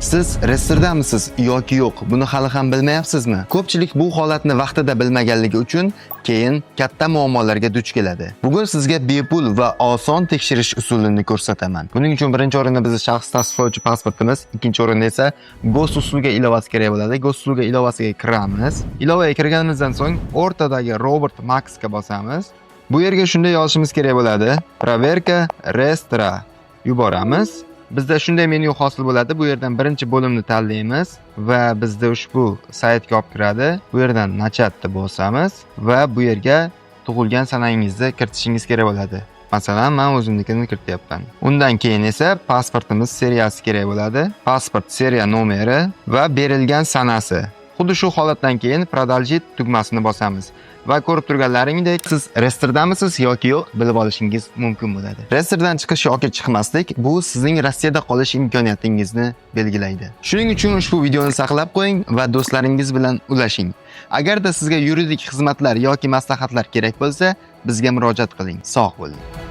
Siz restordamisiz yoki yo'q, buni hali ham bilmayapsizmi? Ko'pchilik bu holatni vaqtida bilmaganligi uchun keyin katta muammolarga duch keladi. Bugun sizga bepul va oson tekshirish usulini ko'rsataman. Buning uchun birinchi o'rinda bizning shaxs tasdiqlovchi pasportimiz, ikkinchi o'rinda esa Ghost usluga ilovasi kerak bo'ladi. Ghost usluga ilovasiga kiramiz. Ilovaga kirganimizdan so'ng o'rtadagi Robert Maxga bosamiz. Bu yerga shunday yozishimiz kerak bo'ladi: Proverka Restra. Yuboramiz. Bizda shunday menyu hosil bo'ladi. Bu yerdan birinchi bo'limni tanlaymiz va bizda ushbu saytga olib kiradi. Bu yerdan nachatni bosamiz va bu yerga tug'ilgan sanangizni kiritishingiz kerak bo'ladi. Masalan, men o'zimnikini kirityapman. Undan keyin esa pasportimiz seriyasi kerak bo'ladi. Pasport seriya nomeri va berilgan sanasi. Xuddi shu holatdan keyin Продолжить tugmasini bosamiz. Va ko'rib turganlaringdek, siz restordamisiz yoki yo'q bilib olishingiz mumkin bo'ladi. Restordan chiqish yoki chiqmaslik bu sizning Rossiyada qolish imkoniyatingizni belgilaydi. Shuning uchun ushbu videoni saqlab qo'ying va do'stlaringiz bilan ulashing. Agarda sizga yuridik xizmatlar yoki maslahatlar kerak bo'lsa, bizga murojaat qiling. Sog' bo'ling.